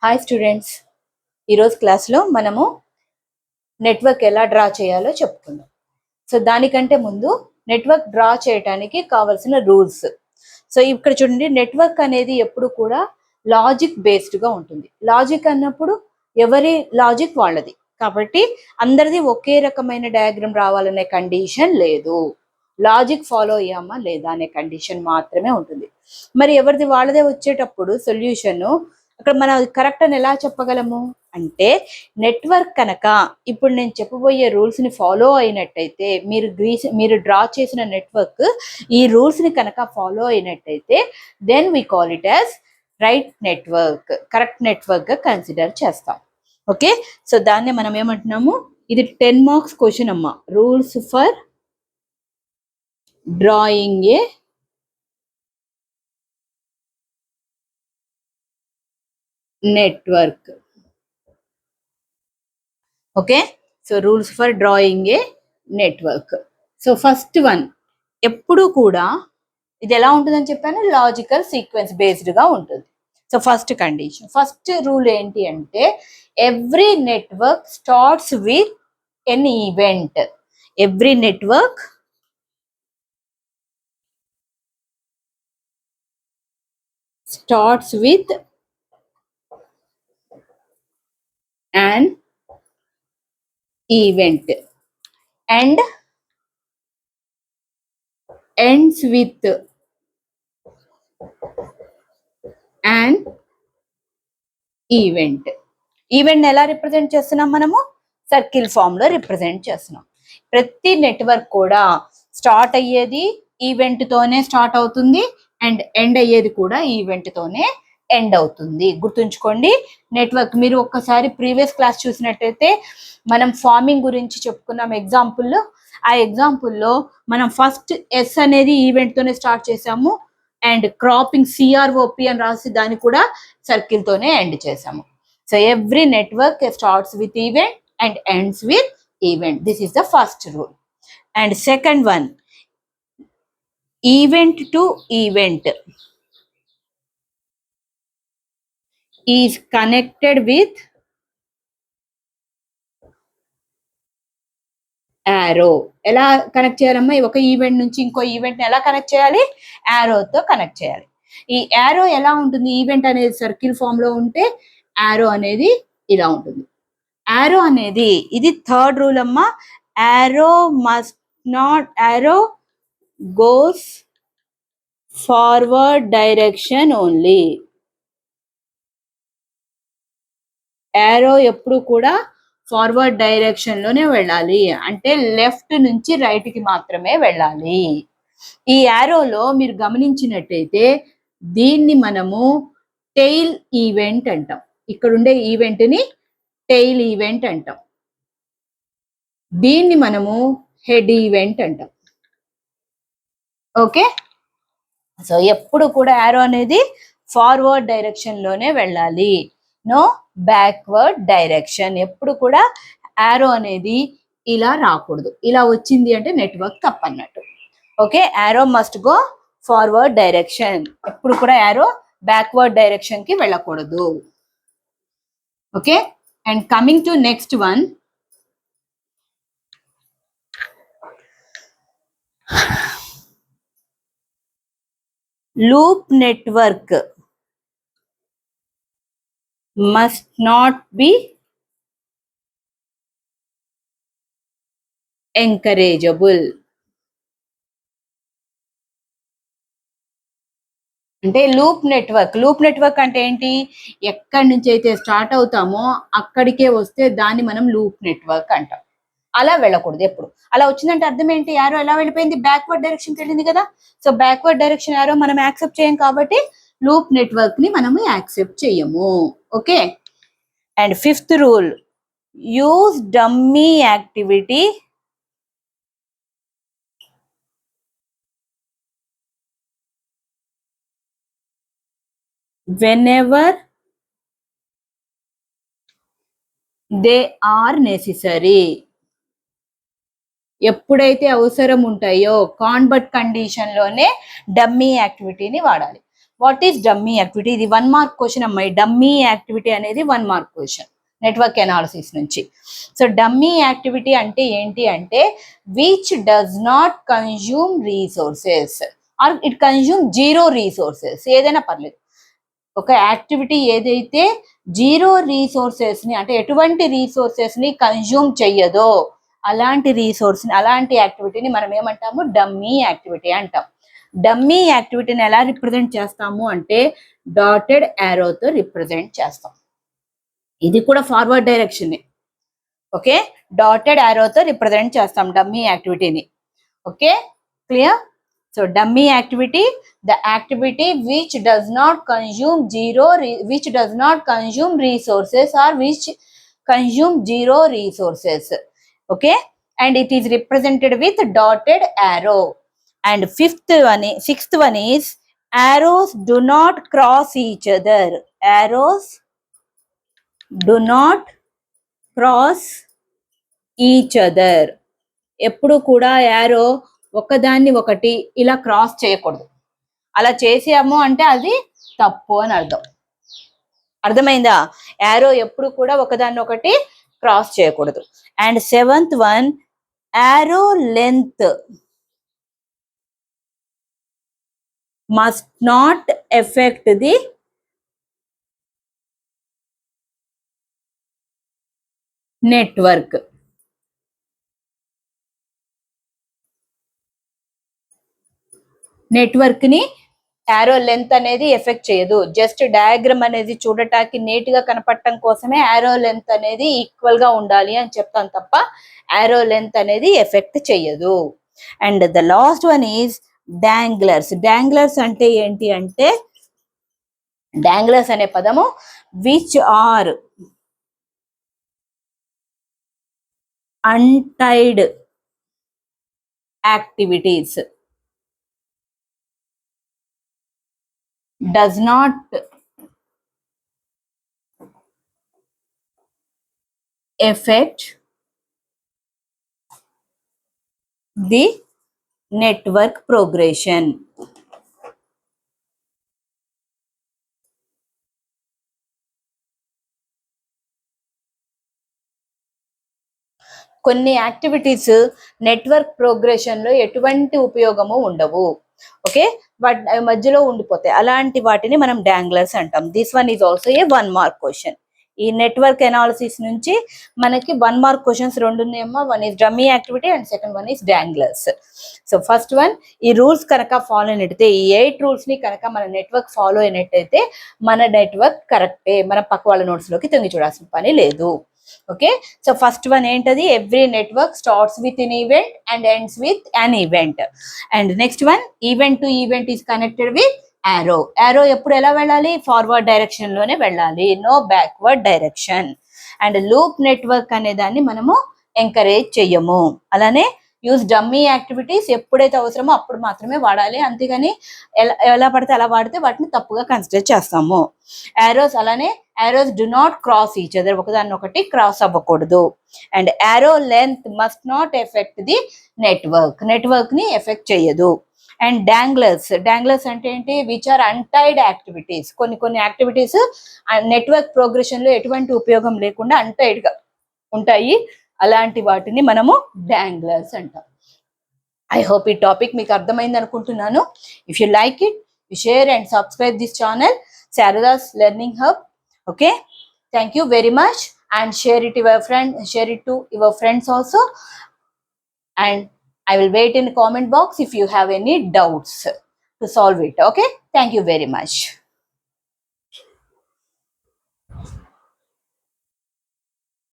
Hi students, ఈరోజు క్లాస్లో మనము నెట్వర్క్ ఎలా డ్రా చేయాలో చెప్పుకుందాం. సో దానికంటే ముందు నెట్వర్క్ డ్రా చేయడానికి కావాల్సిన రూల్స్. సో ఇక్కడ చూడండి, నెట్వర్క్ అనేది ఎప్పుడు కూడా లాజిక్ బేస్డ్గా ఉంటుంది. లాజిక్ అన్నప్పుడు ఎవరి లాజిక్ వాళ్ళది, కాబట్టి అందరిది ఒకే రకమైన డయాగ్రామ్ రావాలనే కండిషన్ లేదు. లాజిక్ ఫాలో అయ్యామా లేదా అనే కండిషన్ మాత్రమే ఉంటుంది. మరి ఎవరిది వాళ్ళదే వచ్చేటప్పుడు సొల్యూషన్ అక్కడ మనం కరెక్ట్ అని ఎలా చెప్పగలము అంటే, నెట్వర్క్ కనుక ఇప్పుడు నేను చెప్పబోయే రూల్స్ని ఫాలో అయినట్టయితే, మీరు డ్రా చేసిన నెట్వర్క్ ఈ రూల్స్ని కనుక ఫాలో అయినట్టయితే then we call it as right network, correct నెట్వర్క్గా కన్సిడర్ చేస్తాం. ఓకే, సో దాన్ని మనం ఏమంటున్నాము, ఇది 10 మార్క్స్ క్వశ్చన్ అమ్మా. Rules for drawing a network. Okay, so rules for drawing a network. So first one, ఎప్పుడు కూడా ఇది ఎలా ఉంటుందని చెప్పాను, లాజికల్ సీక్వెన్స్ బేస్డ్గా ఉంటుంది. So first condition, first rule ఏంటి అంటే, every network starts with an event. Every network starts with an event and ends with an event. Event ఎలా రిప్రజెంట్ చేస్తున్నాం మనము, సర్కిల్ ఫామ్ లో రిప్రజెంట్ చేస్తున్నాం. ప్రతి నెట్వర్క్ కూడా స్టార్ట్ అయ్యేది ఈవెంట్ తోనే స్టార్ట్ అవుతుంది అండ్ ఎండ్ అయ్యేది కూడా ఈవెంట్ తోనే ఎండ్ అవుతుంది. గుర్తుంచుకోండి, నెట్వర్క్ మీరు ఒక్కసారి ప్రీవియస్ క్లాస్ చూసినట్టయితే మనం ఫార్మింగ్ గురించి చెప్పుకున్నాం ఎగ్జాంపుల్లో. ఆ ఎగ్జాంపుల్లో మనం ఫస్ట్ ఎస్ అనేది ఈవెంట్ తోనే స్టార్ట్ చేసాము అండ్ క్రాపింగ్ సిఆర్ఓపి అని రాసి దాన్ని కూడా సర్కిల్ తోనే ఎండ్ చేసాము. So every network starts with event and ends with event. This is the first rule. And second one, event to event is connected with arrow. ఎలా connect చేయాలమ్మా, ఒక event నుంచి ఇంకో ఈవెంట్ ఎలా కనెక్ట్ చేయాలి, యారోతో connect చేయాలి. ఈ యారో ఎలా ఉంటుంది, ఈవెంట్ అనేది సర్కిల్ ఫామ్ లో ఉంటే యారో అనేది ఇలా ఉంటుంది. యారో అనేది ఇది థర్డ్ రూల్ అమ్మా, arrow goes forward direction only. Arrow ఎప్పుడు కూడా ఫార్వర్డ్ డైరెక్షన్ లోనే వెళ్ళాలి, అంటే లెఫ్ట్ నుంచి రైట్ కి మాత్రమే వెళ్ళాలి. ఈ యారోలో మీరు గమనించినట్టయితే దీన్ని మనము టెయిల్ ఈవెంట్ అంటాం. ఇక్కడ ఉండే ఈవెంట్ ని టెయిల్ ఈవెంట్ అంటాం. దీన్ని మనము హెడ్ ఈవెంట్ అంటాం. ఓకే, సో ఎప్పుడు కూడా యారో అనేది ఫార్వర్డ్ డైరెక్షన్ లోనే వెళ్ళాలి, నో బ్యాక్వర్డ్ డైరెక్షన్. ఎప్పుడు కూడా యారో అనేది ఇలా రాకూడదు, ఇలా వచ్చింది అంటే నెట్వర్క్ తప్పన్నట్టు. Okay, arrow must go forward direction, ఎప్పుడు కూడా యారో బ్యాక్వర్డ్ డైరెక్షన్ కి వెళ్ళకూడదు. Okay, and coming to next one, loop network must not be encourageable. అంటే లూప్ నెట్వర్క్ అంటే ఏంటి, ఎక్కడి నుంచి అయితే స్టార్ట్ అవుతామో అక్కడికే వస్తే దాన్ని మనం లూప్ నెట్వర్క్ అంటాం. అలా వెళ్ళకూడదు. ఎప్పుడు అలా వచ్చిందంటే అర్థం ఏంటి, యారో ఎలా వెళ్ళిపోయింది, బ్యాక్వర్డ్ డైరెక్షన్కి వెళ్ళింది కదా. సో బ్యాక్వర్డ్ డైరెక్షన్ యారో మనం యాక్సెప్ట్ చేయం కాబట్టి లూప్ నెట్వర్క్ ని మనము యాక్సెప్ట్ చేయము. Okay, and fifth rule, use dummy activity whenever they are necessary. ఎప్పుడైతే అవసరం ఉంటాయో కాన్వర్ట్ కండిషన్ లోనే డమ్మీ యాక్టివిటీని వాడాలి. What is dummy activity? ఇది 1 మార్క్ క్వశ్చన్ అమ్మాయి. డమ్మీ యాక్టివిటీ అనేది 1 మార్క్ క్వశ్చన్ నెట్వర్క్ ఎనాలిసిస్ నుంచి. సో డమ్మీ యాక్టివిటీ అంటే ఏంటి అంటే which does not consume resources or it consume zero resources, ఏదైనా పర్లేదు. ఒక యాక్టివిటీ ఏదైతే జీరో రీసోర్సెస్ ని అంటే ఎటువంటి రీసోర్సెస్ ని కన్జ్యూమ్ చెయ్యదో అలాంటి యాక్టివిటీని మనం ఏమంటాము? డమ్మీ యాక్టివిటీ అంటాం. డమ్మీ యాక్టివిటీని ఎలా రిప్రజెంట్ చేస్తాము అంటే డాటెడ్ యారోతో రిప్రజెంట్ చేస్తాం. ఇది కూడా ఫార్వర్డ్ డైరెక్షన్. ఓకే, డాటెడ్ యారోతో రిప్రజెంట్ చేస్తాం డమ్మీ యాక్టివిటీని. Okay, clear? So dummy activity, the activity which does not consume resources or which consume zero resources. Okay, and it is represented with dotted arrow. And sixth one is arrows do not cross each other. Arrows do not cross each other. ఎప్పుడు కూడా arrow ఒకదాన్ని ఒకటి ఇలా cross చేయకూడదు. అలా చేసాము అంటే అది తప్పు అని అర్థం. అర్థమైందా? యారో ఎప్పుడు కూడా ఒకదాన్ని ఒకటి క్రాస్ చేయకూడదు. And 7th one, arrow length must not affect the network. Network ని యారో లెంత్ అనేది ఎఫెక్ట్ చేయదు. జస్ట్ డయాగ్రామ్ అనేది చూడటానికి నీట్ గా కనపడటం కోసమే యారో లెంత్ అనేది ఈక్వల్ గా ఉండాలి అని చెప్తాను తప్ప యారో లెంత్ అనేది ఎఫెక్ట్ చేయదు. And the last one is danglers. Danglers అంటే ఏంటి అంటే డాంగ్లర్స్ అనే పదము which are untied activities does not affect the network progression. కొన్ని యాక్టివిటీస్ నెట్వర్క్ ప్రోగ్రెషన్ లో ఎటువంటి ఉపయోగము ఉండవు. ఓకే, బట్ మధ్యలో ఉండిపోతాయి. అలాంటి వాటిని మనం డాంగ్లర్స్ అంటాం. This one is also a 1 mark question. ఈ నెట్వర్క్ ఎనాలిసిస్ నుంచి మనకి 1 మార్క్ క్వశ్చన్స్ రెండు ఉన్నాయమ్మా. One is dummy activity and second one is danglers. So first one, ఈ రూల్స్ కనుక ఫాలో అయినట్టయితే, ఈ 8 రూల్స్ ని కనుక మన నెట్వర్క్ ఫాలో అయినట్టయితే మన నెట్వర్క్ కరెక్టే. మన పక్క వాళ్ళ నోట్స్ లోకి తొంగి చూడాల్సిన పని లేదు. ఓకే, సో ఫస్ట్ వన్ ఏంటది? Every network starts with an event and ends with an event. And next one, event to event is connected with arrow. Arrow ఎప్పుడు ఎలా వెళ్ళాలి? ఫార్వర్డ్ డైరెక్షన్ లోనే వెళ్ళాలి, no backward direction. And loop network అనే దాన్ని మనము encourage చెయ్యము. అలానే యూజ్ డమ్మీ యాక్టివిటీస్ ఎప్పుడైతే అవసరమో అప్పుడు మాత్రమే వాడాలి, అంతేగాని ఎలా పడితే అలా వాడితే వాటిని తప్పుగా కన్సిడర్ చేస్తాము. యారోస్ అలానే arrows do not cross each other, ఒకదాన్ని ఒకటి క్రాస్ అవ్వకూడదు. And arrow length must not affect the network ని ఎఫెక్ట్ చేయదు. అండ్ డాంగ్లర్స్ అంటే ఏంటి? Which are untied activities. కొన్ని యాక్టివిటీస్ నెట్వర్క్ ప్రోగ్రెషన్ లో ఎటువంటి ఉపయోగం లేకుండా అన్టైడ్ గా ఉంటాయి. అలాంటి వాటిని మనము డాంగ్లర్స్ అంటాం. ఐ హోప్ ఈ టాపిక్ మీకు అర్థమైంది అనుకుంటున్నాను. If you like it, you share and subscribe this channel Sharada's learning hub. Okay, thank you very much, and share it to your friends also, and I will wait in the comment box if you have any doubts to solve it. Okay, thank you very much.